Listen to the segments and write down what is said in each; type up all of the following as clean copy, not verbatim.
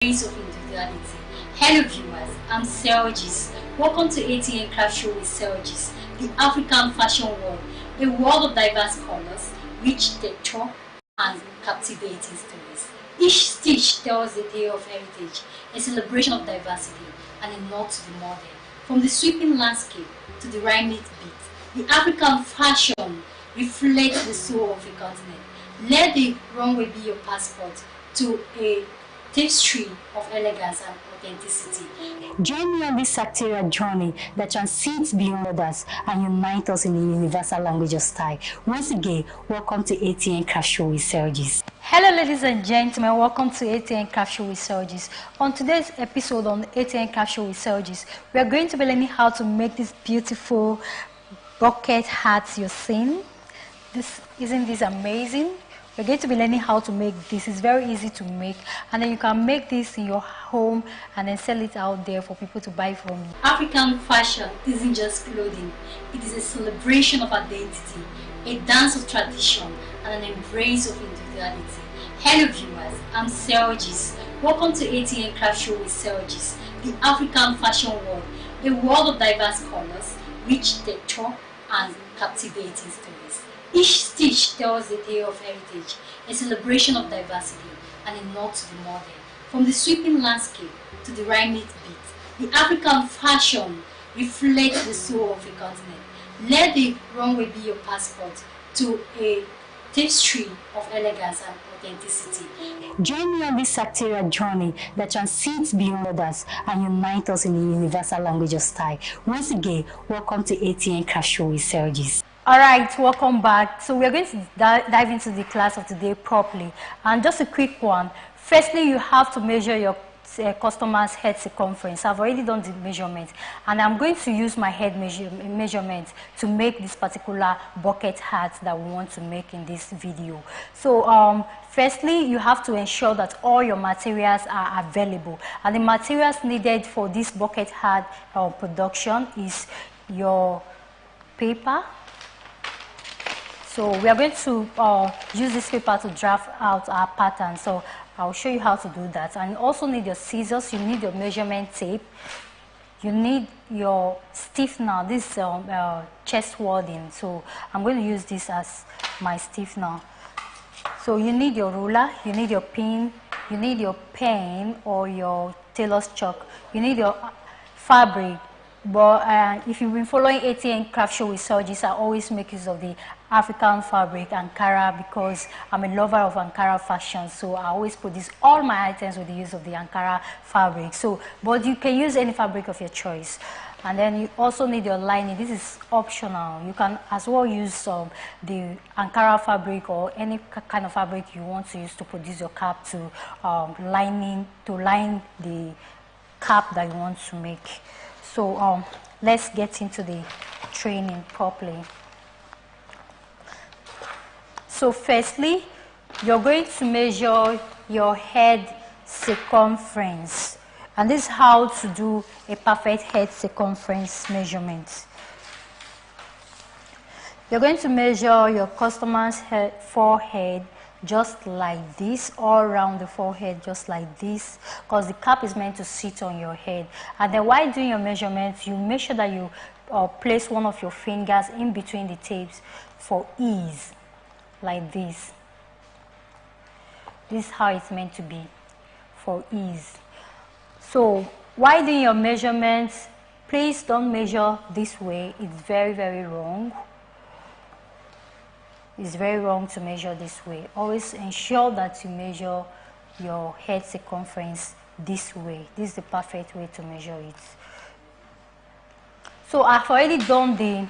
Of individuality. Hello viewers, I'm Selgis. Welcome to Atn Craft Show with Selgis, the African fashion world, a world of diverse colors, rich texture, and captivating stories. Each stitch tells a tale of heritage, a celebration of diversity, and a nod to the modern. From the sweeping landscape to the rhythmic beat, the African fashion reflects the soul of a continent. Let the runway be your passport to a tapestry of elegance and authenticity. Join me on this sectarian journey that transcends beyond borders and unites us in the universal language of style. Once again, welcome to Atn Craft Show with Selgis. Hello ladies and gentlemen, welcome to Atn Craft Show with Selgis. On today's episode on Atn Craft Show with Selgis, we are going to be learning how to make this beautiful bucket hats you're seeing. Isn't this amazing? We're going to be learning how to make this. It's very easy to make, and then you can make this in your home and then sell it out there for people to buy from you. African fashion isn't just clothing. It is a celebration of identity, a dance of tradition, and an embrace of individuality. Hello viewers, I'm Selgis. Welcome to Atn Craft Show with Selgis, the African fashion world, a world of diverse colors, rich texture, and captivating stories. Each stitch tells a tale of heritage, a celebration of diversity, and a nod to the modern. From the sweeping landscape to the rhythmic beat, the African fashion reflects the soul of a continent. Let the runway be your passport to a tapestry of elegance and authenticity. Join me on this sectarian journey that transcends beyond borders and unites us in the universal language of style. Once again, welcome to Atn Craft Show with Selgis. Alright, welcome back. So we are going to dive into the class of today properly. And just a quick one. Firstly, you have to measure your customer's head circumference. I've already done the measurement, and I'm going to use my head measurement to make this particular bucket hat that we want to make in this video. So firstly, you have to ensure that all your materials are available, and the materials needed for this bucket hat production is your paper. So we are going to use this paper to draft out our pattern. So I'll show you how to do that. And you also need your scissors, you need your measurement tape, you need your stiffener. This is chest wording. So I'm going to use this as my stiffener. So you need your ruler, you need your pin, you need your pen or your tailor's chalk, you need your fabric. But if you've been following Atn Craft Show with Selgis, I always make use of the African fabric, Ankara, because I'm a lover of Ankara fashion. So I always produce all my items with the use of the Ankara fabric. So, but you can use any fabric of your choice. And then you also need your lining. This is optional. You can as well use the Ankara fabric or any kind of fabric you want to use to produce your cap to line the cap that you want to make. So let's get into the training properly. So firstly, you're going to measure your head circumference. And this is how to do a perfect head circumference measurement. You're going to measure your customer's forehead just like this, all around the forehead, just like this, because the cap is meant to sit on your head. And then while doing your measurements, you make sure that you place one of your fingers in between the tapes for ease, like this. This is how it's meant to be, for ease. So while doing your measurements, please don't measure this way. It's very, very wrong. It's very wrong to measure this way. Always ensure that you measure your head circumference this way. This is the perfect way to measure it. So I've already done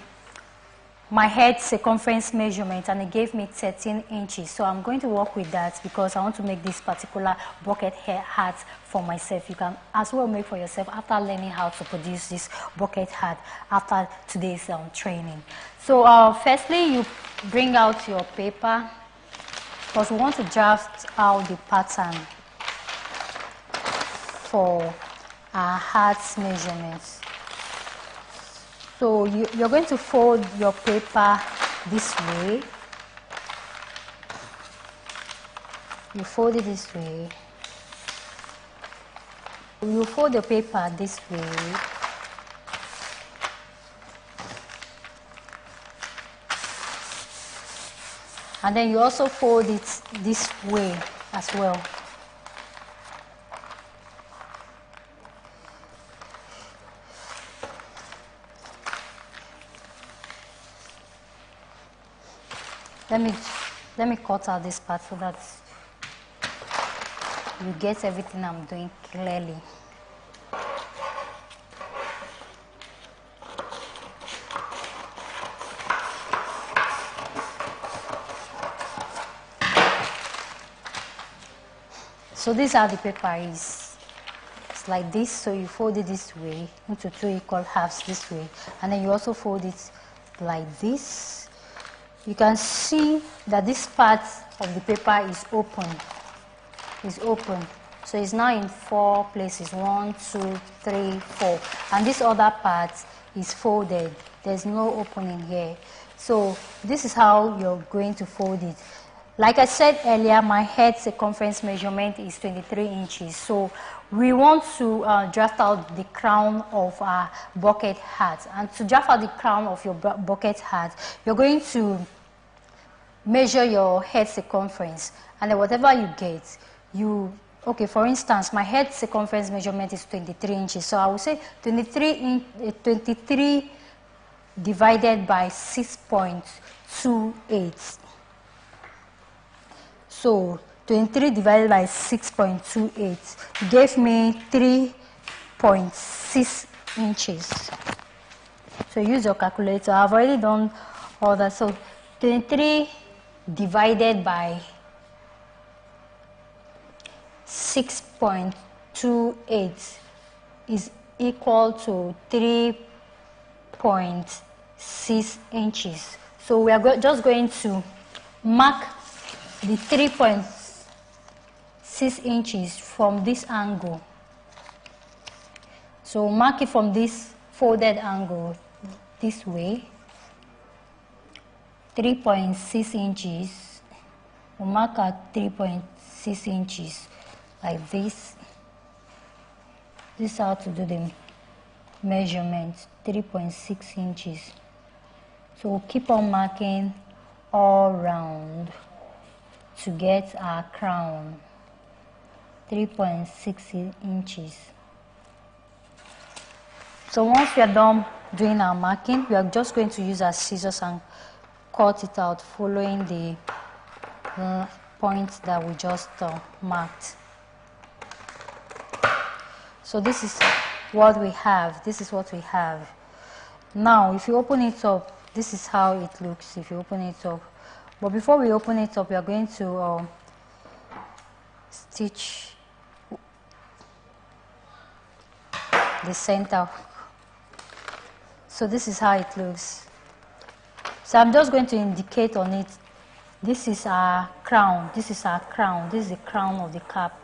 my head circumference measurement, and it gave me 13 inches. So I'm going to work with that because I want to make this particular bucket hat for myself. You can as well make for yourself after learning how to produce this bucket hat after today's training. So firstly, you bring out your paper because we want to draft out the pattern for our hat measurements. So you're going to fold your paper this way. You fold it this way. You fold the paper this way, and then you also fold it this way as well. Let me cut out this part so that you get everything I'm doing clearly. So this is how the paper is. It's like this, so you fold it this way into two equal halves this way, and then you also fold it like this. You can see that this part of the paper is open. So it's now in 4 places, 1, 2, 3, 4, and this other part is folded. There's no opening here. So this is how you're going to fold it. Like I said earlier, my head circumference measurement is 23 inches. So we want to draft out the crown of our bucket hat. And to draft out the crown of your bucket hat, you're going to measure your head circumference. And then whatever you get, okay, for instance, my head circumference measurement is 23 inches. So I will say 23 divided by 6.28. So 23 divided by 6.28 gave me 3.6 inches. So use your calculator. I've already done all that. So 23 divided by 6.28 is equal to 3.6 inches. So we are just going to mark the 3.6 inches from this angle. So mark it from this folded angle this way. 3.6 inches. We'll mark at 3.6 inches like this. This is how to do the measurement, 3.6 inches. So we'll keep on marking all round to get our crown, 3.6 inches. So once we are done doing our marking, we are just going to use our scissors and cut it out following the points that we just marked. So this is what we have. Now if you open it up, this is how it looks if you open it up. But before we open it up, we are going to stitch the center. So this is how it looks. So I'm just going to indicate on it. This is our crown. This is the crown of the cap.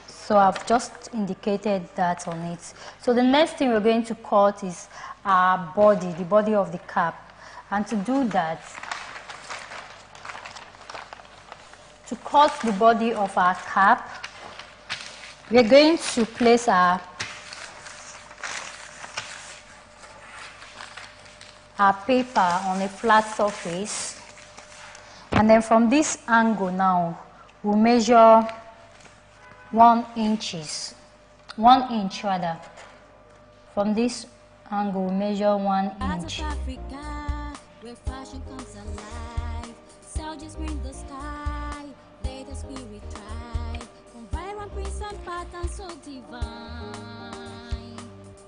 So I've just indicated that on it. So the next thing we're going to cut is our body, the body of the cap. And to do that, to cut the body of our cap, we're going to place our paper on a flat surface. And then from this angle now, we'll measure 1 inch. From this angle, we'll measure 1 inch. Where fashion comes alive, soldiers bring the sky, let the spirit thrive, from vibrant prints and patterns so divine,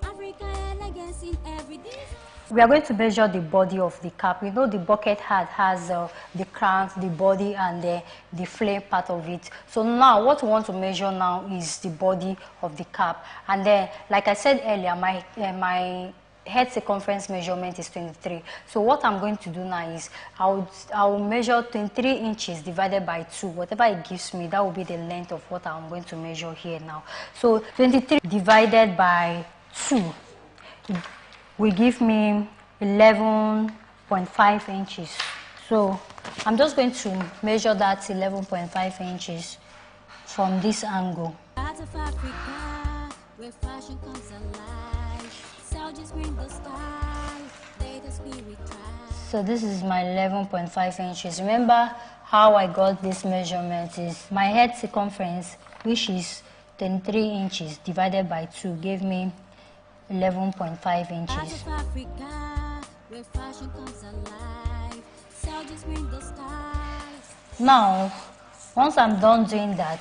Africa elegance in every design. We are going to measure the body of the cap. We know the bucket hat has the crown, the body, and the flame part of it. So now what we want to measure now is the body of the cap. And then, like I said earlier, my head circumference measurement is 23. So what I'm going to do now is I will measure 23 inches divided by 2. Whatever it gives me, that will be the length of what I'm going to measure here now. So 23 divided by 2 will give me 11.5 inches. So I'm just going to measure that 11.5 inches from this angle. Out of Africa, where fashion comes alive, soldiers bring the sky, they the spirit rise. So this is my 11.5 inches. Remember how I got this measurement is my head circumference, which is 23 inches divided by 2, gave me 11.5 inches. Out of Africa, where fashion comes alive, soldiers bring the skies. Now, once I'm done doing that,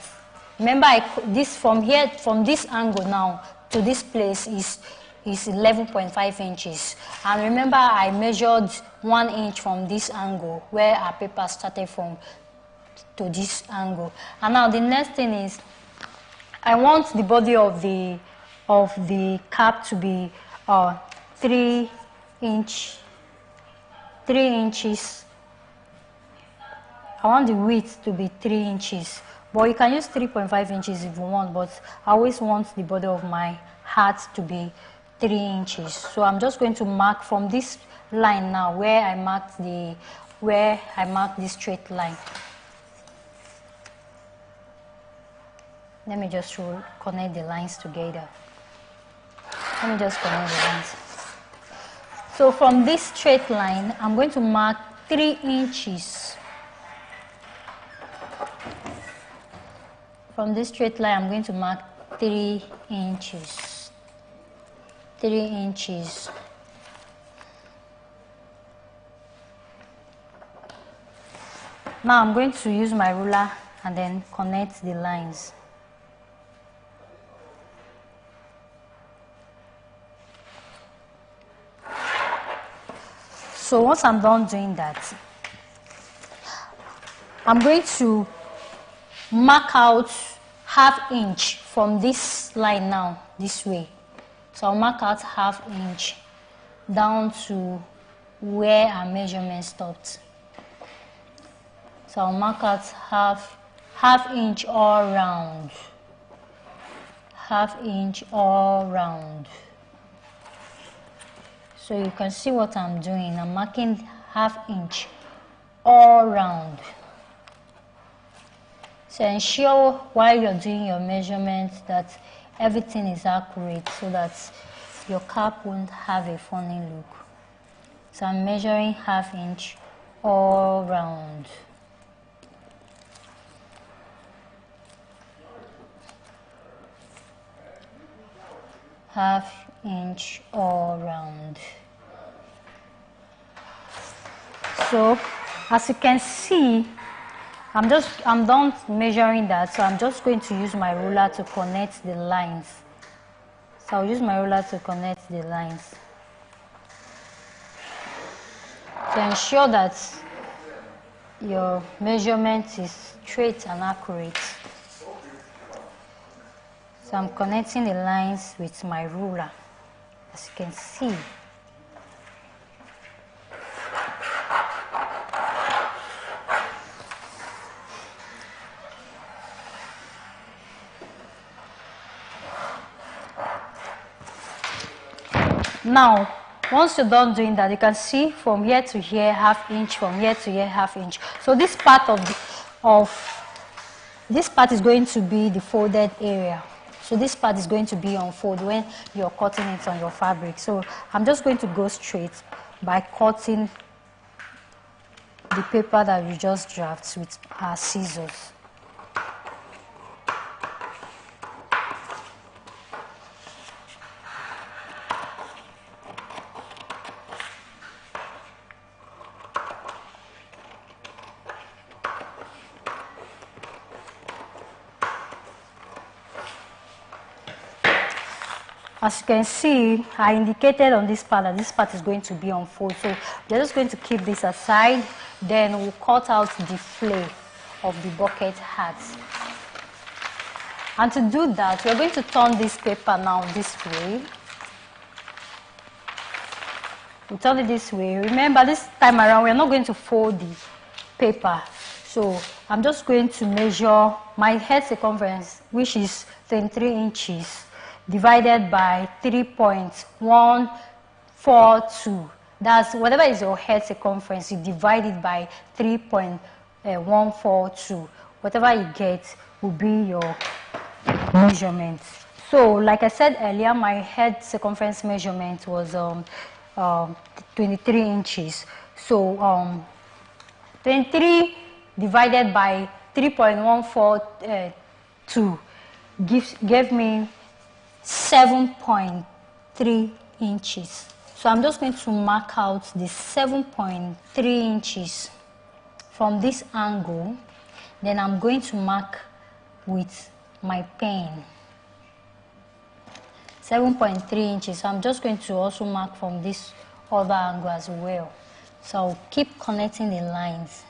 remember this from here, from this angle now to this place is 11.5 inches. And remember I measured 1 inch from this angle where our paper started from to this angle. And now the next thing is I want the body of the cap to be 3 inches. I want the width to be 3 inches, but you can use 3.5 inches if you want, but I always want the body of my hat to be 3 inches. So I'm just going to mark from this line now where I marked this straight line. Let me just connect the lines together. Let me just connect the lines. So from this straight line, I'm going to mark 3 inches. From this straight line, I'm going to mark 3 inches. 3 inches. Now I'm going to use my ruler and then connect the lines. So once I'm done doing that, I'm going to mark out ½ inch from this line now, this way. So I'll mark out ½ inch down to where our measurement stopped. So I'll mark out half inch all round. ½ inch all round. So you can see what I'm doing. I'm marking ½ inch all round. So ensure while you're doing your measurements that everything is accurate so that your cap won't have a funny look. So I'm measuring ½ inch all round. ½ inch all round. So as you can see, I'm done measuring that, so I'm just going to use my ruler to connect the lines. So I'll use my ruler to connect the lines. To ensure that your measurement is straight and accurate. So I'm connecting the lines with my ruler, as you can see. Now, once you're done doing that, you can see from here to here ½ inch, from here to here ½ inch. So this part this part is going to be the folded area. So this part is going to be unfold when you're cutting it on your fabric. So I'm just going to go straight by cutting the paper that we just drafted with our scissors. As you can see, I indicated on this part that this part is going to be unfold. So we're just going to keep this aside. Then we'll cut out the flare of the bucket hat. And to do that, we're going to turn this paper now this way. We'll turn it this way. Remember, this time around, we're not going to fold the paper. So I'm just going to measure my head circumference, which is 23 inches. Divided by 3.142. That's whatever is your head circumference, you divide it by 3.142. Whatever you get will be your measurement. So like I said earlier, my head circumference measurement was 23 inches. So 23 divided by 3.142 gave me 7.3 inches. So I'm just going to mark out the 7.3 inches from this angle. Then I'm going to mark with my pen 7.3 inches. So I'm just going to also mark from this other angle as well. So I'll keep connecting the lines.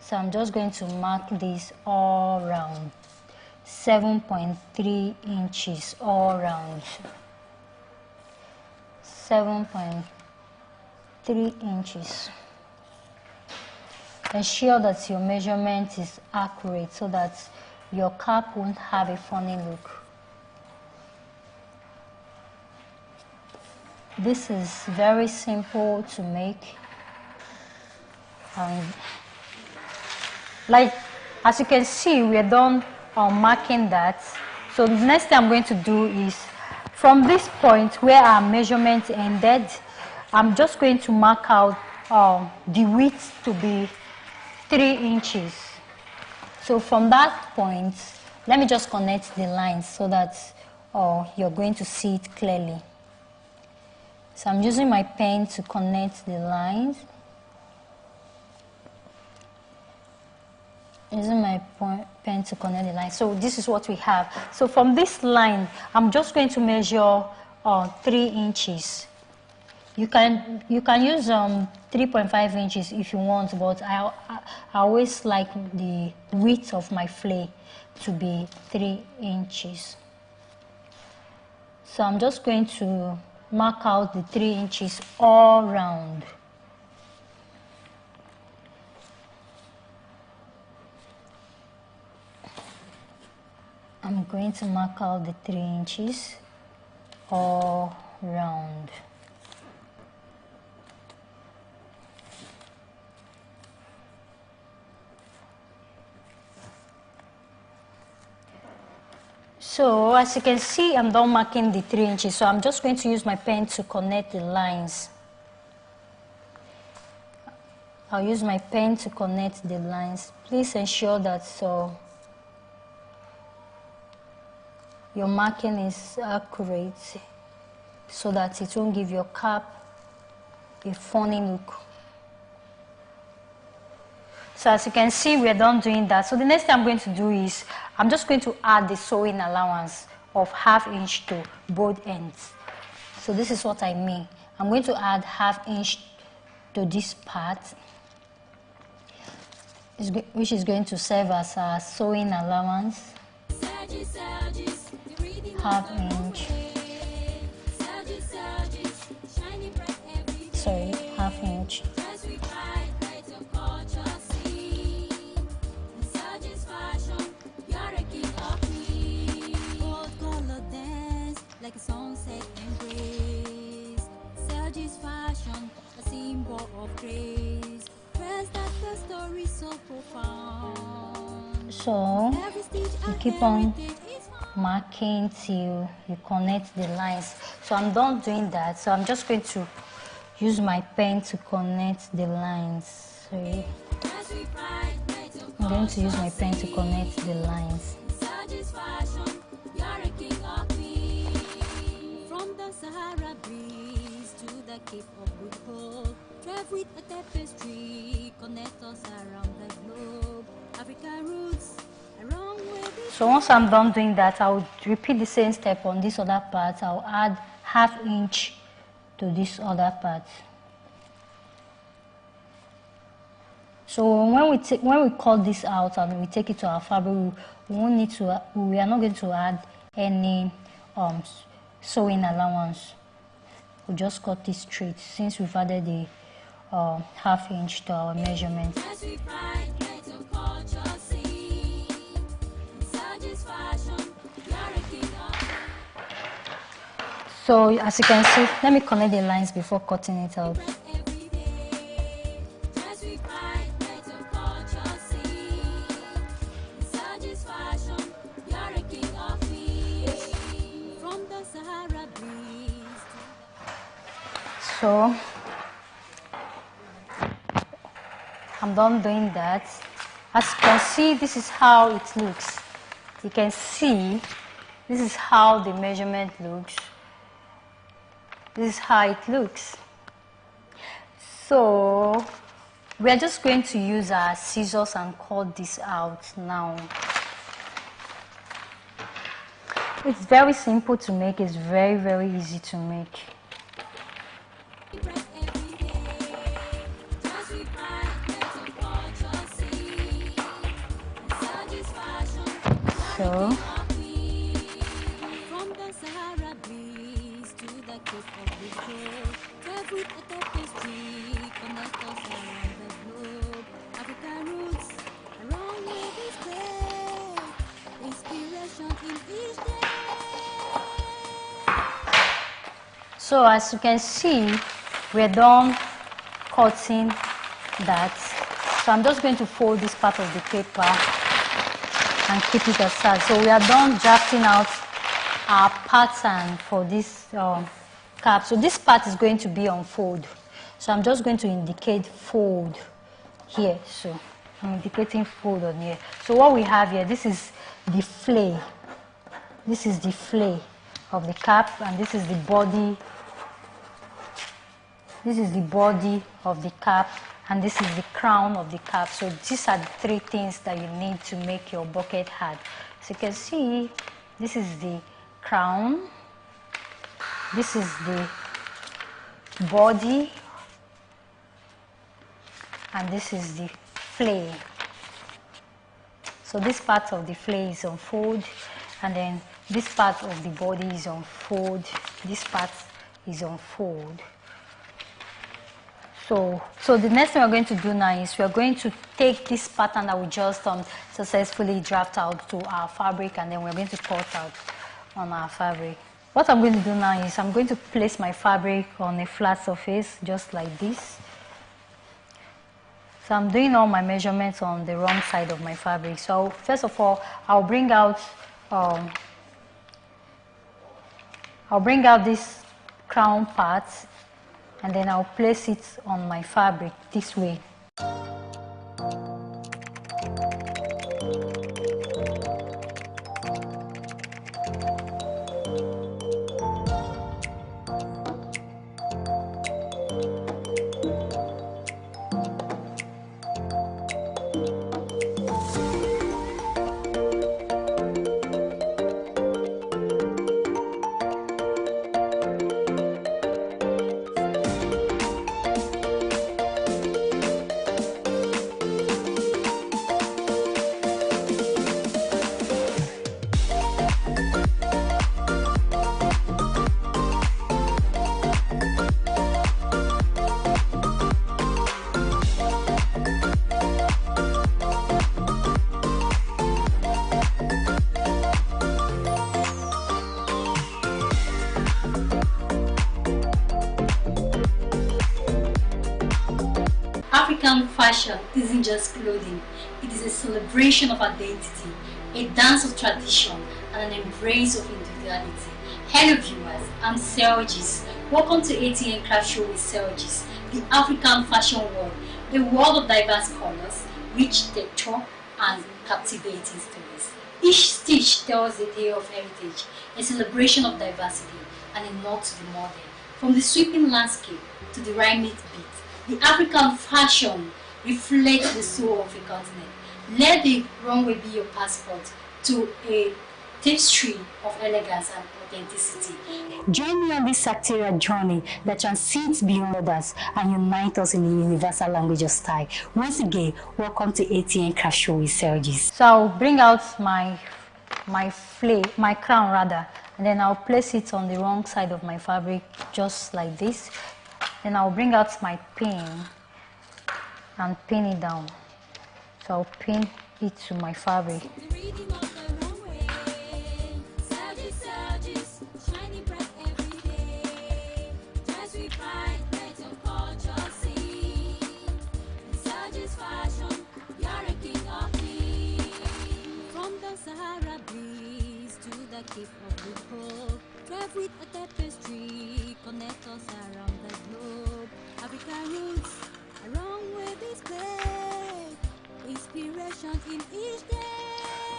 So I'm just going to mark this all round, 7.3 inches all round, 7.3 inches. Ensure that your measurement is accurate so that your cap won't have a funny look. This is very simple to make. Like, as you can see, we are done marking that. So the next thing I'm going to do is, from this point where our measurement ended, I'm just going to mark out the width to be 3 inches. So from that point, let me just connect the lines so that you're going to see it clearly. So I'm using my pen to connect the lines. Using my pen to connect the line. So this is what we have. So from this line, I'm just going to measure 3 inches. You can use 3.5 inches if you want, but I always like the width of my flay to be 3 inches. So I'm just going to mark out the 3 inches all round. I'm going to mark out the 3 inches all round. So as you can see, I'm done marking the 3 inches. So I'm just going to use my pen to connect the lines. I'll use my pen to connect the lines. Please ensure that your marking is accurate so that it won't give your cap a funny look. So as you can see, we're done doing that. So the next thing I'm going to do is, I'm just going to add the sewing allowance of ½ inch to both ends. So this is what I mean. I'm going to add ½ inch to this part, which is going to serve as a sewing allowance. ½ inch. Sorry, ½ inch. Like a sunset embrace, Serge's fashion, a symbol of grace. Press that the story so profound. So you keep on marking till you connect the lines. So I'm done doing that. So I'm just going to use my pen to connect the lines. Sorry. I'm going to use my pen to connect the lines. Sahara breeze to the Cape of Good Hope. Drive with a tapestry, connect us around the globe. Africa roots, around where we. So once I'm done doing that, I'll repeat the same step on this other part. I'll add ½ inch to this other part. So when we cut this out and we take it to our fabric, we are not going to add any sewing allowance. We'll just cut this straight since we've added the ½ inch to our measurement. So as you can see, let me connect the lines before cutting it out. So I'm done doing that. As you can see, this is how it looks. You can see this is how the measurement looks. This is how it looks. So we are just going to use our scissors and cut this out now. It's very simple to make. It's very, very easy to make. So So as you can see, we're done cutting that. So I'm just going to fold this part of the paper and keep it aside. So we are done drafting out our pattern for this cap. So this part is going to be on fold. So I'm just going to indicate fold here. So I'm indicating fold on here. So what we have here, this is the flay. This is the flay of the cap, and this is the body. This is the body of the cap, and this is the crown of the cap. So these are the three things that you need to make your bucket hat. So you can see, this is the crown, this is the body, and this is the flay. So this part of the flay is on fold, and then this part of the body is on fold, this part is on fold. So the next thing we're going to do now is we're going to take this pattern that we just successfully draft out to our fabric, and then we're going to cut out on our fabric. What I'm going to do now is I'm going to place my fabric on a flat surface just like this. So I'm doing all my measurements on the wrong side of my fabric. So first of all, I'll bring out this crown part, and then I'll place it on my fabric this way. African fashion isn't just clothing, it is a celebration of identity, a dance of tradition, and an embrace of individuality. Hello viewers, I'm Selgis. Welcome to Atn Craft Show with Selgis, the African fashion world, a world of diverse colors, rich texture, and captivating stories. Each stitch tells a tale of heritage, a celebration of diversity, and a nod to the modern. From the sweeping landscape to the rhythmic beat, the African fashion reflects the soul of a continent. Let the runway be your passport to a tapestry of elegance and authenticity. Join me on this sartorial journey that transcends beyond others and unites us in the universal language of style. Once again, welcome to Atn Craft Show with Selgis. So I'll bring out my crown rather, and then I'll place it on the wrong side of my fabric, just like this. Then I'll bring out my pin and pin it down. So I'll pin it to my fabric.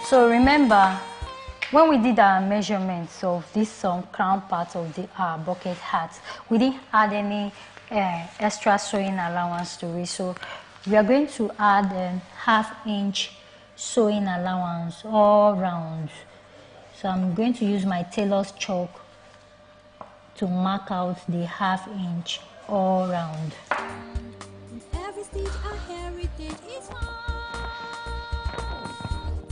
So remember, when we did our measurements of this crown part of the bucket hat, we didn't add any extra sewing allowance to it. So we are going to add a ½ inch sewing allowance all round. So I'm going to use my tailor's chalk to mark out the ½ inch all round. Every stitch a heritage is hard.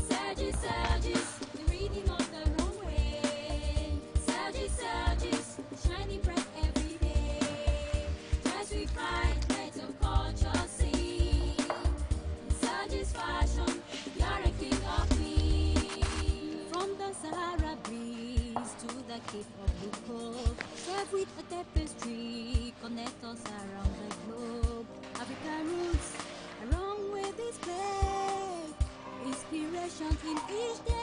Surges, surges, the reading of the wrong way. Surges, surges, shining bright every day. Dress with pride, metal culture sing. Surges fashion, you're a king of queens. From the Sahara breeze to the Cape of Good Hope, serve with a tapestry, connect us around the globe. African roots, along with display, inspiration in each day.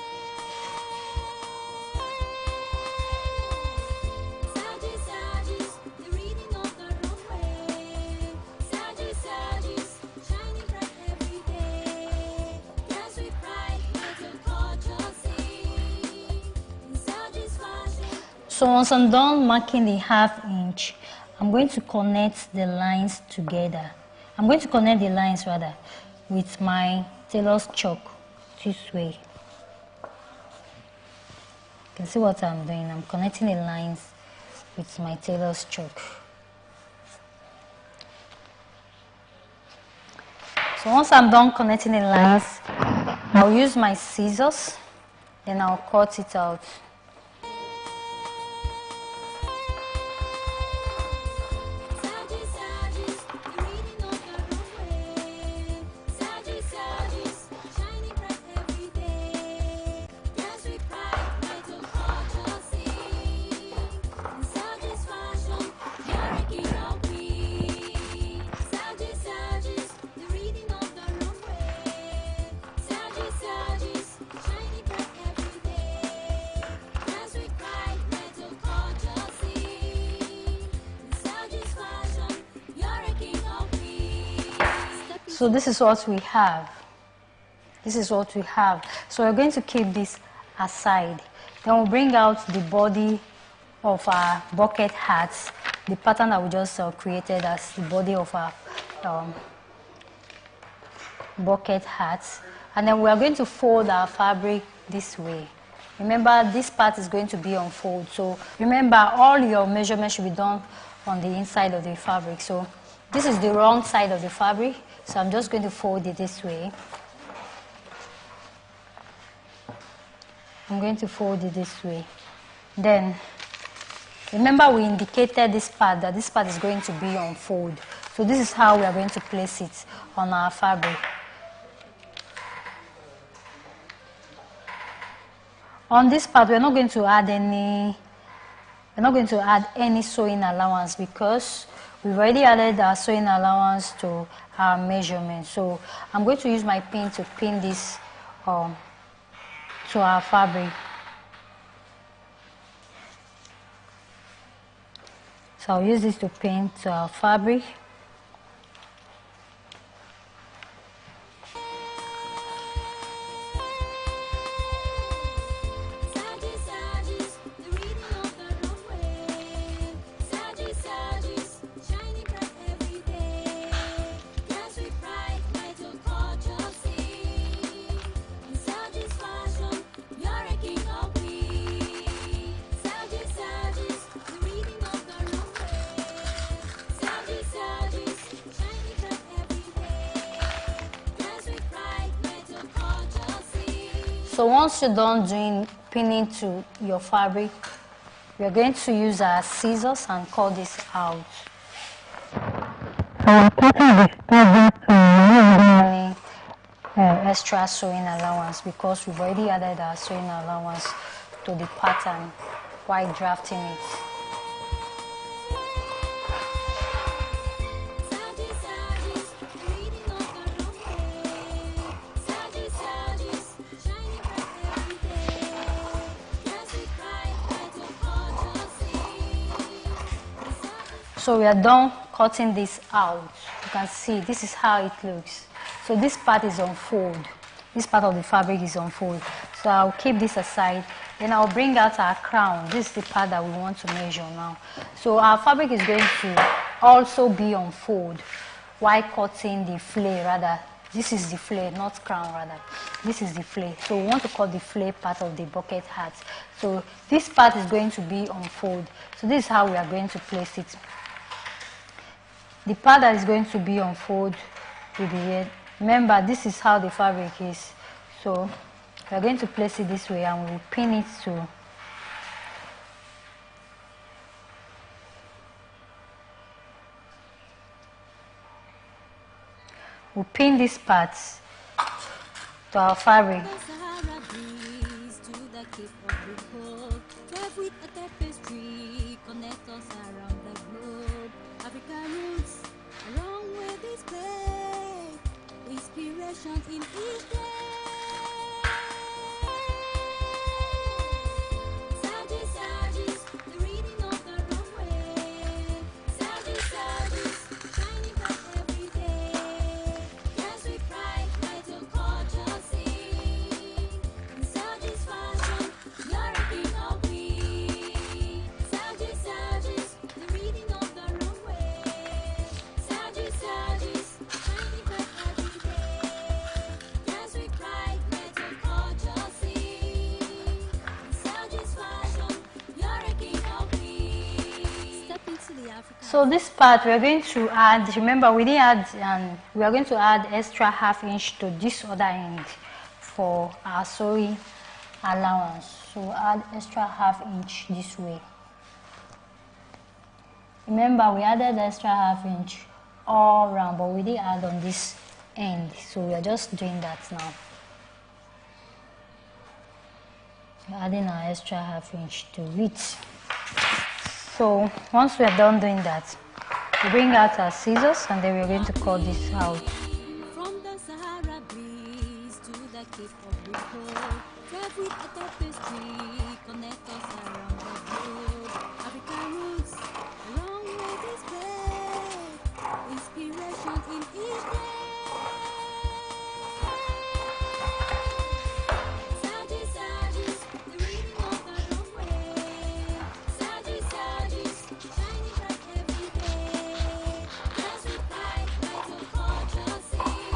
Surges, surges, the reading of the wrong way. Surges, surges, shining bright every day. Dance with pride, metal culture sing. Surges fashion. So once I'm done marking the ½ inch, I'm going to connect the lines together. I'm going to connect the lines rather with my tailor's chalk this way. You can see what I'm doing. I'm connecting the lines with my tailor's chalk. So once I'm done connecting the lines, I'll use my scissors, then I'll cut it out. Surges, surges, the reading of the wrong way. Surges, surges, shining bright every day. Dance with pride, metal culture sing. Surges fashion, you're a king of queens. Surges, surges, the reading of the wrong way. Surges, surges, shining bright every day. Dance with pride, metal culture sing. Surges fashion, you're a king of queens. So this is what we have. This is what we have. So we're going to keep this aside. Then we'll bring out the body of our bucket hats, the pattern that we just created as the body of our bucket hats. And then we are going to fold our fabric this way. Remember, this part is going to be on fold. So remember, all your measurements should be done on the inside of the fabric. So this is the wrong side of the fabric. So I'm just going to fold it this way. I'm going to fold it this way. Then, remember we indicated this part, that this part is going to be on fold. So this is how we are going to place it on our fabric. On this part, we're not going to add any sewing allowance because we've already added our sewing allowance to our measurement. So I'm going to use my pin to pin this to our fabric. So I'll use this to pin to our fabric. Surges, surges, the reading of the wrong way. Surges, surges, shining bright every day. Dance with pride, metal culture sing. Surges fashion, you're a king of queens. Surges, surges, the reading of the wrong way. Surges, surges, shining bright every day. Dance with pride, metal culture sing. So once you're done doing pinning to your fabric, we're going to use our scissors and cut this out. I'm cutting this fabric to remove any extra sewing allowance because we've already added our sewing allowance to the pattern while drafting it. Surges, surges, the reading of the wrong way. Surges, surges, shining bright every day. Dance with pride, metal culture sing. So we are done cutting this out. You can see this is how it looks. So this part is on fold. this part of the fabric is unfold. So I'll keep this aside. Then I'll bring out our crown. This is the part that we want to measure now. So our fabric is going to also be unfold while cutting the flare rather. This is the flare, not crown rather. This is the flare. So we want to cut the flare part of the bucket hat. So this part is going to be unfold. So this is how we are going to place it. The part that is going to be unfold will be here. Remember, this is how the fabric is. So we are going to place it this way and we'll pin it to we'll pin this part to our fabric. In each day. Sages, the reading of the runway. Sages, shining bright every day. Dance with pride, light your culture sing. In Sages fashion, you're a king of queens. Sages, the reading of the runway. Sages, shining bright every day. Dance with pride, let your culture sing. In Sages fashion, you're a king of queens. Step into the African. So this part we are going to add, remember we didn't add, we are going to add extra ½ inch to this other end for our sewing allowance. So add extra ½ inch this way. Remember we added extra ½ inch all around, but we didn't add on this end. So we are just doing that now. We're adding our extra ½ inch to it. So once we are done doing that, we bring out our scissors and then we're going to cut this out. From the Sahara breeze to the Cape of Good Hope, drive with a tapestry, connect us around the globe. African roots, along with this play, inspiration in each day. Sages, the reading of the runway. Sages, shining bright every day. Dance with pride, light your culture sing.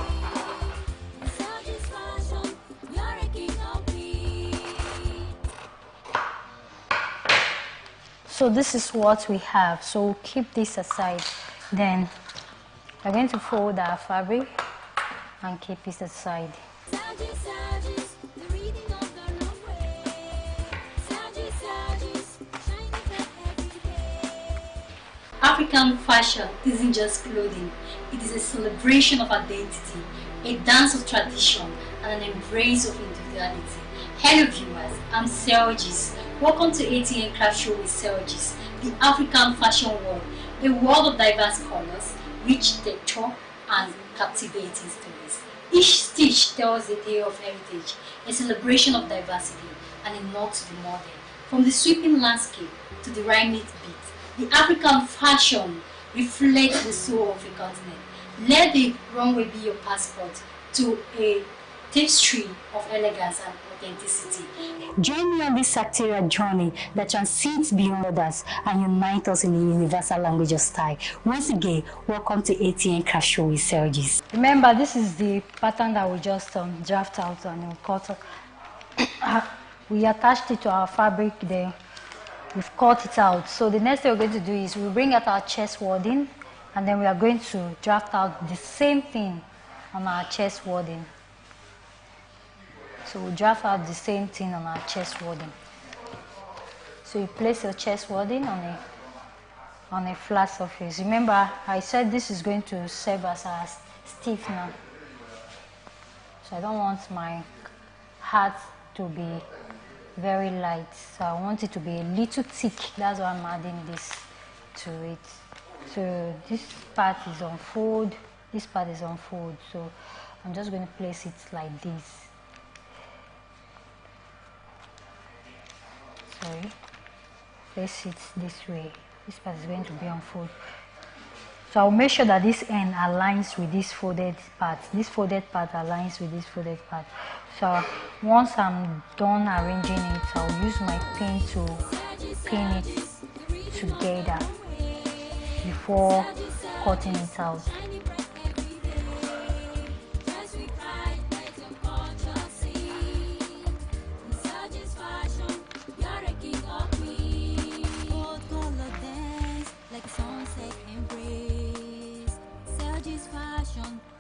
In Sages fashion, you're a king of queens. So this is what we have. So we'll keep this aside. Then we're going to fold our fabric and keep it aside. Sages, the reading of the runway. Sages, shining bright every day. African fashion isn't just clothing, it is a celebration of identity, a dance of tradition, and an embrace of individuality. Hello viewers, I'm Selgis. Welcome to Atn Craft Show with Selgis, the African fashion world, a world of diverse colors, rich texture, and captivating stories. Each stitch tells a tale of heritage, a celebration of diversity, and a nod to the modern. From the sweeping landscape to the rhythmic beat, the African fashion reflects the soul of a continent. Let the runway be your passport to a tapestry of elegance and authenticity. Join me on this sartorial journey that transcends beyond others and unites us in the universal language of style. Once again, welcome to Atn Craft Show with Selgis. Remember, this is the pattern that we just draft out and cut. We attached it to our fabric there. We've cut it out. So the next thing we're going to do is we'll bring out our chest wording and then we are going to draft out the same thing on our chest wording. So we'll draft out the same thing on our chest wording. So you place your chest wording on a flat surface. Remember, I said this is going to serve as a stiffener. So I don't want my hat to be very light. So I want it to be a little thick. That's why I'm adding this to it. So this part is on fold. This part is on fold. So I'm just going to place it like this. Sorry. Place it this way. This part is going to be on fold. So I'll make sure that this end aligns with this folded part. This folded part aligns with this folded part. So once I'm done arranging it, I'll use my pin to pin it together before cutting it out.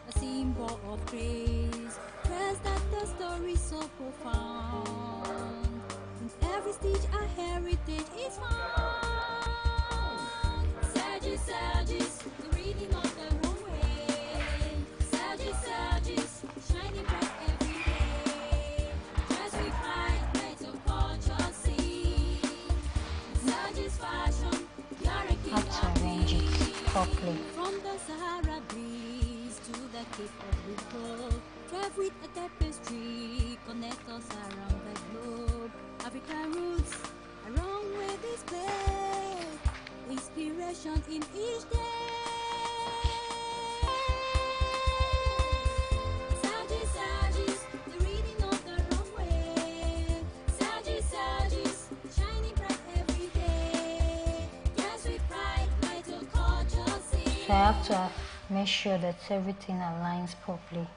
A symbol of grace, trust that the story so profound. In every stitch, a heritage is found. Surges, the reading of the wrong way. Surges, shining bright every day. Dress with pride, let your culture see. Surges fashion, you're a king Have to arrange it properly. from the Sahara breeze to the Cape of Good Hope, drive with a tapestry, connect us around the globe. African roots, a runway display, inspiration in each day. Surges, the reading of the runway. Surges, shining bright every day. Yes, with pride, let your culture see. So I have to make sure that everything aligns properly.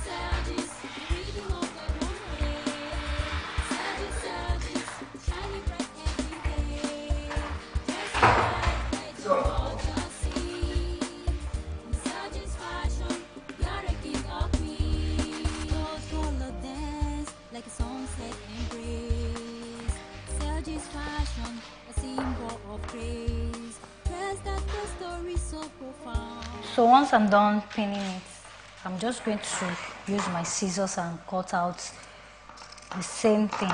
Surges, reading of the runway. Surges, shining bright every day. Just like let your culture see. Surges fashion, you're a king of queens. Rose color dance like a sunset embrace. Surges fashion, a symbol of grace. Trust that the story so profound. So once I'm done pinning it, I'm just going to use my scissors and cut out the same thing.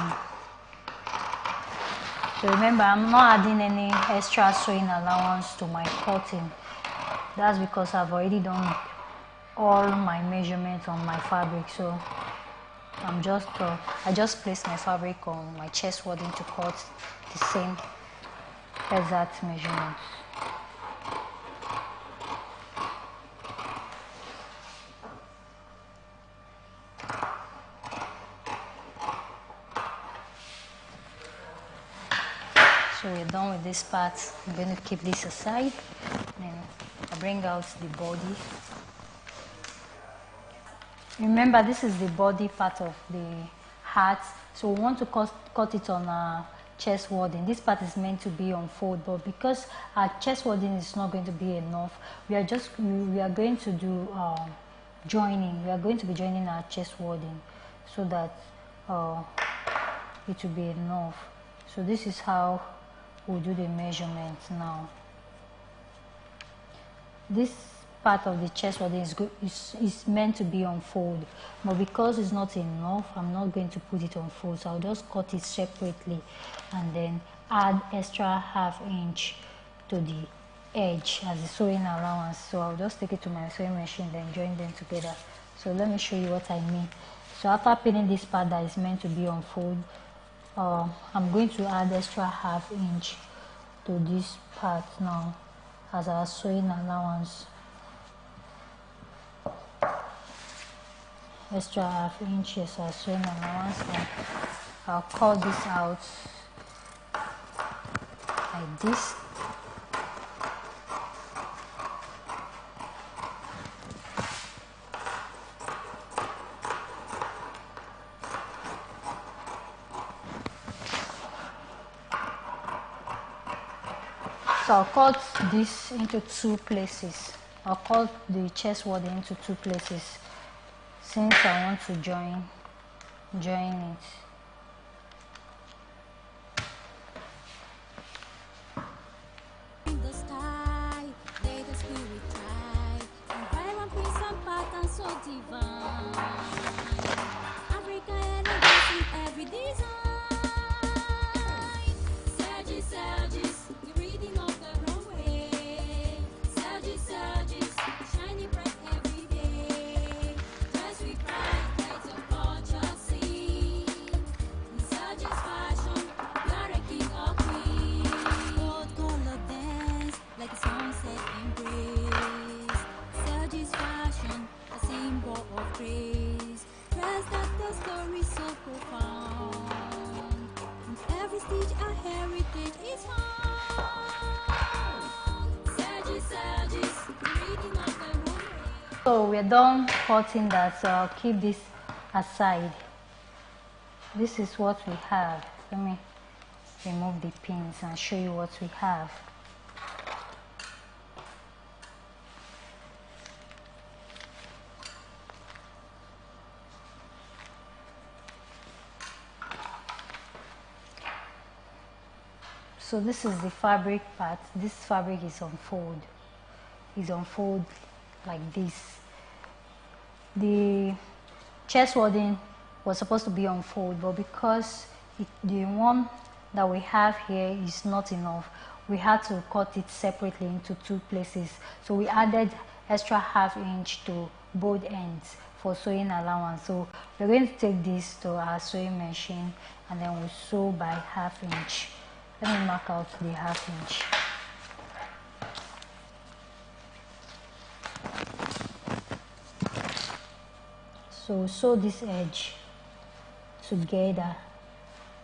So remember, I'm not adding any extra sewing allowance to my cutting. That's because I've already done all my measurements on my fabric. So I just place my fabric on my chest wadding to cut the same exact measurements. So we're done with this part. I'm going to keep this aside. Then I bring out the body. Remember, this is the body part of the hat. So we want to cut it on our chest wadding. This part is meant to be on fold, but because our chest wadding is not going to be enough, we are going to do joining. We are going to be joining our chest wadding so that it will be enough. So this is how we'll do the measurements now. This part of the chest wadding is meant to be on fold, but because it's not enough, I'm not going to put it on fold. So I'll just cut it separately and then add extra ½ inch to the edge as the sewing allowance. So I'll just take it to my sewing machine, then join them together. So let me show you what I mean. So after pinning this part that is meant to be on fold, I'm going to add extra ½ inch to this part now as our sewing allowance. Extra ½ inch as our sewing allowance, and I'll cut this out like this. So I'll cut this into two places. I'll cut the chest wadding into two places since I want to join it. In the sky, let the spirit try. Environment, peace and pattern so divine. Africa elegance in every design. Surges, the reading of the runway. So we're done cutting that, so I'll keep this aside. This is what we have. Let me remove the pins and show you what we have. So this is the fabric part. This fabric is unfold. Is unfold like this. The chest wadding was supposed to be unfold, but because the one that we have here is not enough, we had to cut it separately into two places. So we added extra ½ inch to both ends for sewing allowance. So we're going to take this to our sewing machine and then we'll sew by ½ inch. Let me mark out the ½ inch. So sew this edge together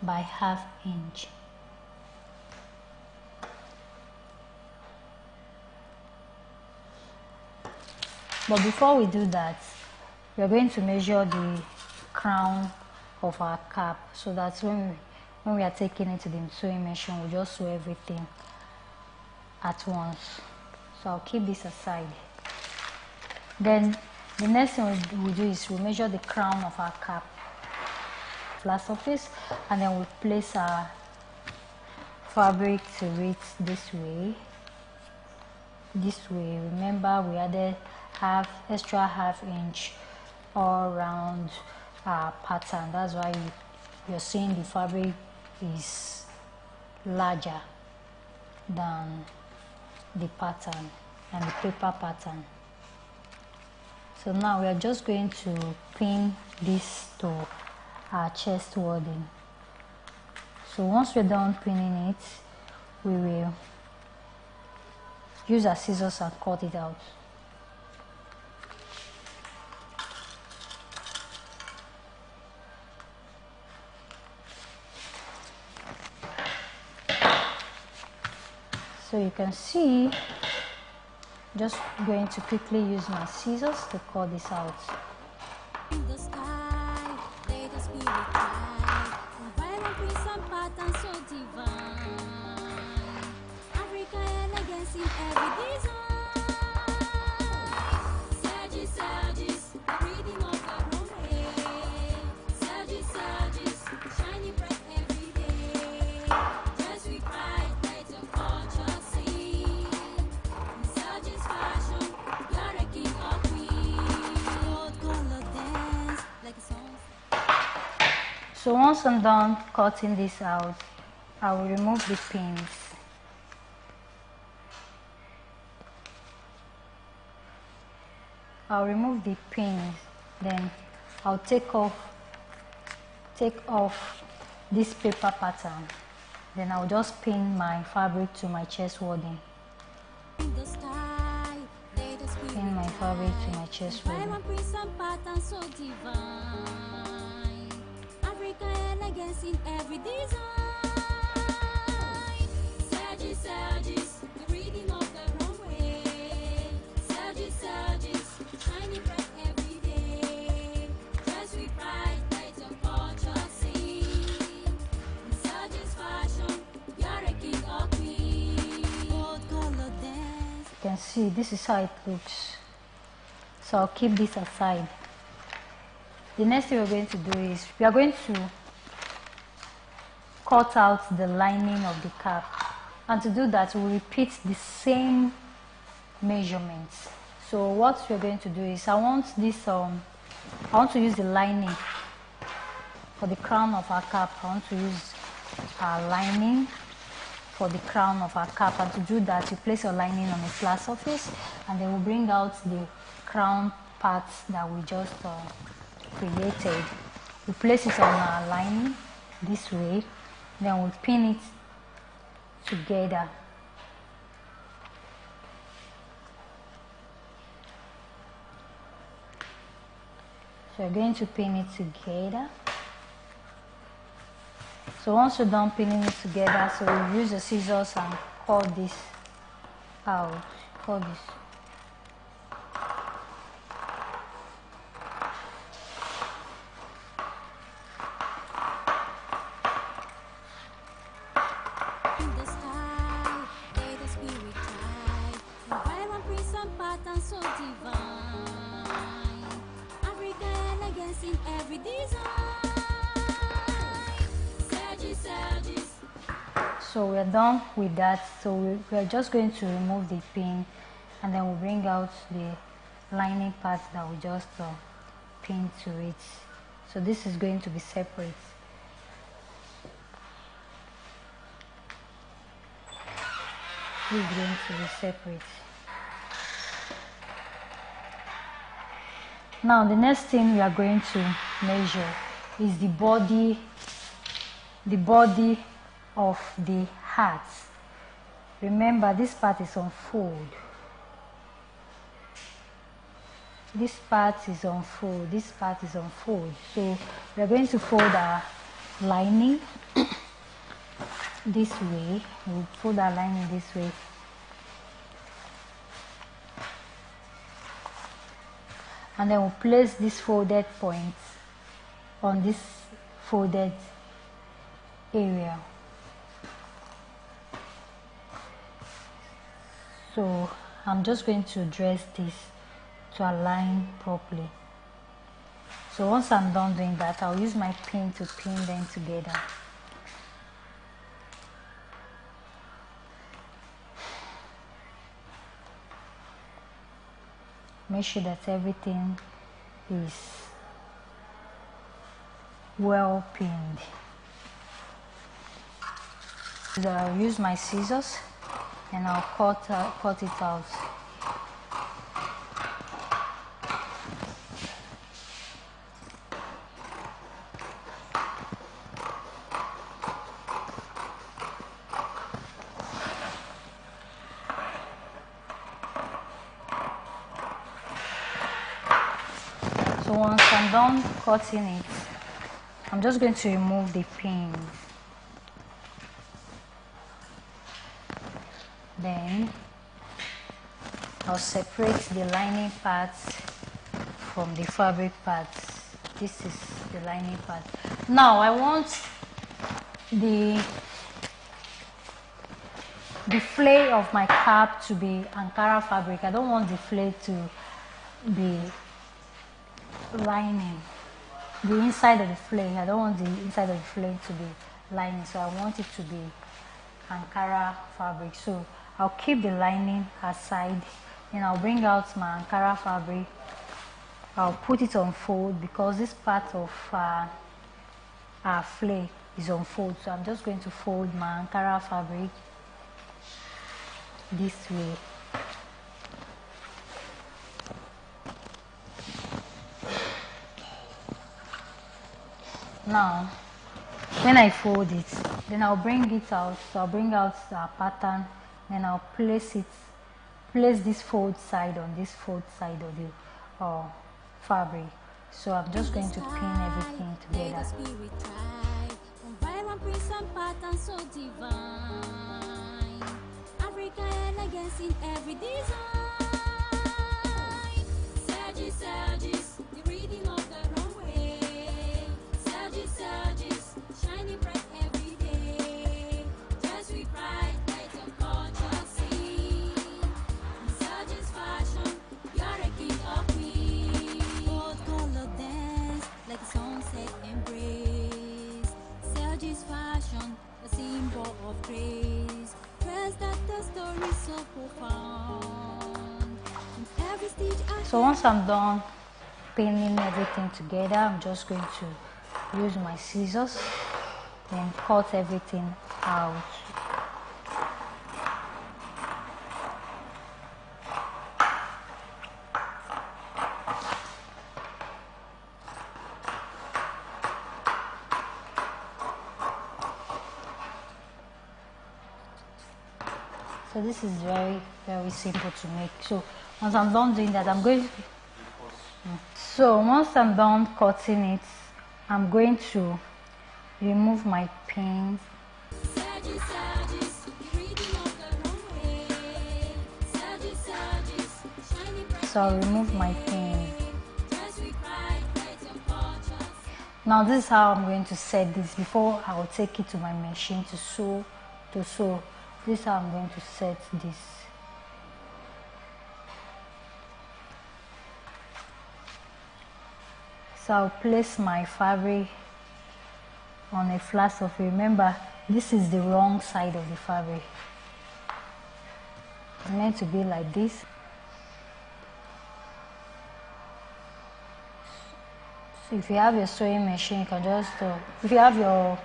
by ½ inch. But before we do that, we are going to measure the crown of our cap, so that when we are taking it to the sewing machine, we'll just sew everything at once. So I'll keep this aside. Then the next thing we'll do is we'll measure the crown of our cap, flat surface, and then we'll place our fabric to it this way. Remember, we added extra ½ inch all around our pattern. That's why you're seeing the fabric is larger than the pattern and the paper pattern. So now we are just going to pin this to our chest wadding. So once we're done pinning it, we will use our scissors and cut it out. So you can see, just going to quickly use my scissors to cut this out. In the sky, let the spirit fly. Vibrant with some pattern so divine. African elegance in every design. Surges, surges, the rhythm of the runway. Surges, surges, shining bright every day. Just with pride, let your culture sing. In surges fashion, you're a king or queen. Gold color dance like a song. So once I'm done cutting this out, I will remove the pins. I'll remove the pins, then I'll take off this paper pattern. Then I'll just pin my fabric to my chest wadding. In the sky, let the spirit Pin my fabric to my chest wadding. vibrant with some pattern so divine. African elegance in every design. Surges, surges, the rhythm of the runway. Surges, surges, shining bright every day. Dress with pride, let your culture sing. In surges fashion, you're a king or queen. Gold color dance. You can see this is how it looks. So I'll keep this aside. The next thing we're going to do is we are going to cut out the lining of the cap, and to do that we'll repeat the same measurements. So what we're going to do is I want to use the lining for the crown of our cap. I want to use our lining for the crown of our cap, and to do that you place your lining on a flat surface, and then we'll bring out the crown parts that we just created. We place it on our lining this way, then we'll pin it together. So we're going to pin it together. So once we're done pinning it together, so we use the scissors and cut this out. Cut this. in every design. Serges. So we're done with that. So we're just going to remove the pin, and then we'll bring out the lining part that we just pinned to it. So this is going to be separate. This is going to be separate. Now the next thing we are going to measure is the body of the hat. Remember, this part is on fold. This part is on fold. This part is on fold. So we are going to fold our lining this way. We'll fold our lining this way. And then we'll place this folded point on this folded area. So I'm just going to dress this to align properly. So once I'm done doing that, I'll use my pin to pin them together. Make sure that everything is well pinned. So I'll use my scissors and I'll cut it out. So once I'm done cutting it, I'm just going to remove the pin. Then I'll separate the lining parts from the fabric parts. This is the lining part. Now I want the flare of my cap to be Ankara fabric. I don't want the flare to be lining. The inside of the flare, I don't want the inside of the flare to be lining, so I want it to be Ankara fabric. So I'll keep the lining aside and I'll bring out my Ankara fabric. I'll put it on fold because this part of our flare is on fold. So I'm just going to fold my Ankara fabric this way. Now, when I fold it, then I'll bring it out. So I'll bring out the pattern, and I'll place this fold side on this fold side of the fabric. So I'm just going to pin everything together. So divine, Africa elegance in every design. Serges, the reading of the runway. Serges, shining bright every day. Dress with pride, let your culture sing. Serges fashion, you're a king of queens. Bold color dance, like a sunset embrace. Serges fashion, a symbol of grace. Dress that the story so profound. Every stitch So once I'm done pinning everything together, I'm just going to use my scissors and cut everything out. So this is very, very simple to make. So once I'm done doing that, once I'm done cutting it, I'm going to remove my pins. So I'll remove my pin. Now this is how I'm going to set this before I will take it to my machine to sew. This is how I'm going to set this. So I'll place my fabric on a flat surface. Remember, this is the wrong side of the fabric. It's meant to be like this. So if you have your sewing machine, you can just, if you have your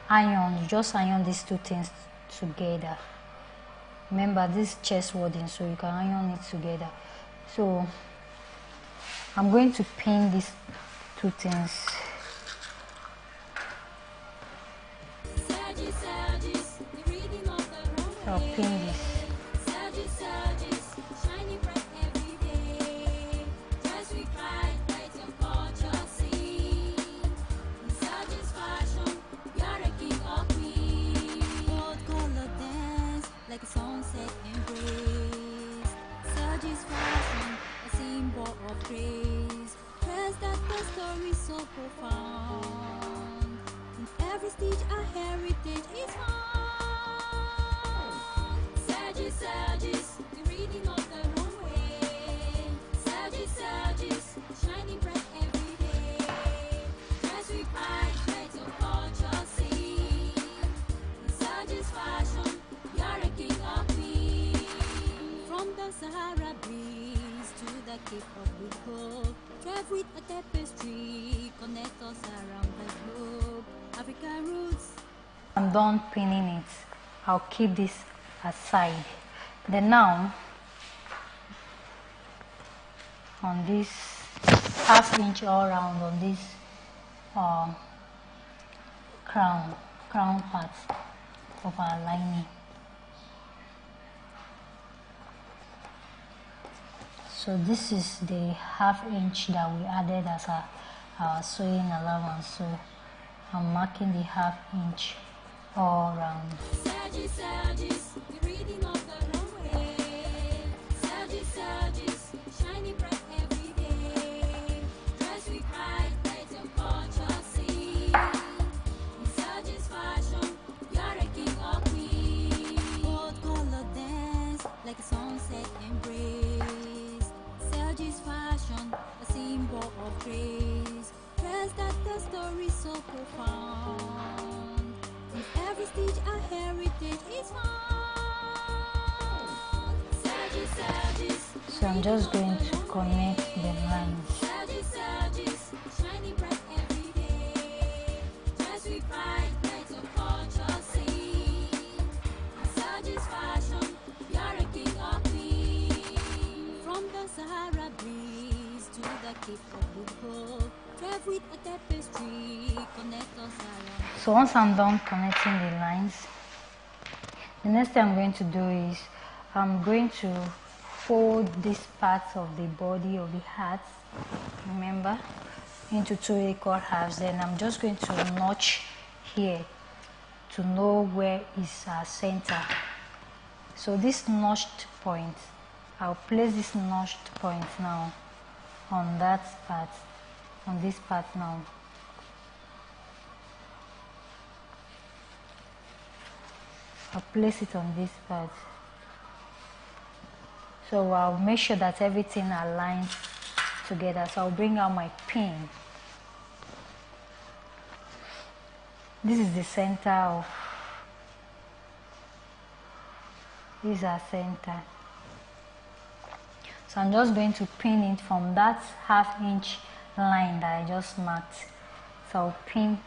iron, you just iron these two things together. Remember, this chest wording, so you can iron it together. So I'm going to pin these two things. So I'll pin this. Like a sunset embrace, Serge's fashion, a symbol of grace. Press that the story so profound. In every stitch, our heritage is found. Serge's, the reading of the runway. Serge's, shining bright every day. Dress with pride, let your culture sing. In Serge's fashion. From the Sahara breeze to the Cape of Good Hope, drive with a tapestry, connect us around the globe. African roots. I'm done pinning it. I'll keep this aside. Then now, on this half-inch all round on this crown part of our lining. So this is the half-inch that we added as our sewing allowance. So I'm marking the half-inch all round. Serge's, the reading of the runway. Serge's, shining bright every day. Dress with pride, let your culture sing. In Serge's fashion, you're a king or queen. Gold color dance, like a sunset embrace. Serge's fashion, a symbol of grace. Press that the story so profound. In every stitch, our heritage is found. Serge's, So I'm just going to connect the lines. Serge's, shining bright every day. Dress with pride, let your culture sing. In Serge's fashion, you're a king or queen. From the Sahara breeze to the Cape of Good Hope, drive with a tapestry, connect us around. So once I'm done connecting the lines, the next thing I'm going to do is I'm going to fold this part of the body of the hat, remember, into 2 equal halves. Then I'm just going to notch here to know where is our center. So this notched point, I'll place this notched point now on that part, on this part now. I'll place it on this part. So I'll make sure that everything aligns together. So I'll bring out my pin. This is the center of, this is our center. So I'm just going to pin it from that half-inch line that I just marked. So I'll pin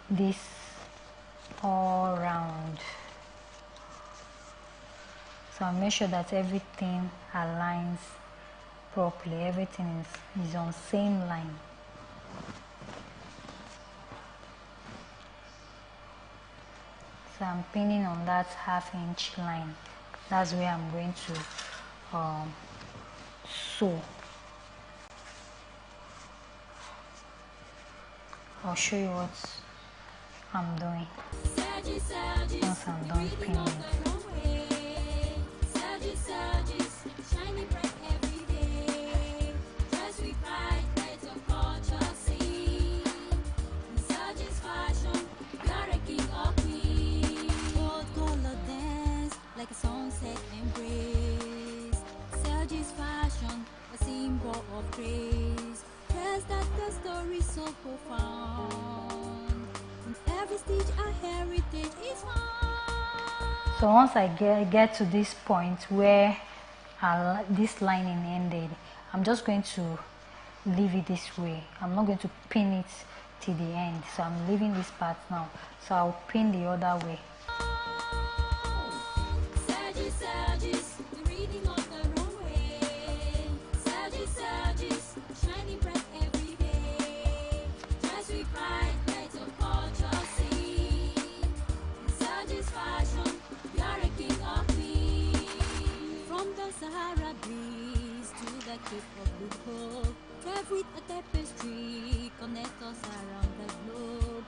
this all around. So I'll make sure that everything aligns properly. Everything is on same line. So I'm pinning on that half-inch line. That's where I'm going to sew. I'll show you what I'm doing once I'm done pinning it. Shining bright every day. Dress with pride, let your culture sing. In Serge's fashion, you're a king or queen. Gold color dance, like a sunset embrace. Serge's fashion, a symbol of grace. Dress that a story so profound. In every stitch, our heritage is found. So once I get to this point where this lining ended, I'm just going to leave it this way. I'm not going to pin it till the end, so I'm leaving this part now, so I'll pin the other way. Sahara breeze to the Cape of Good Hope, drive with a tapestry, connect us around the globe.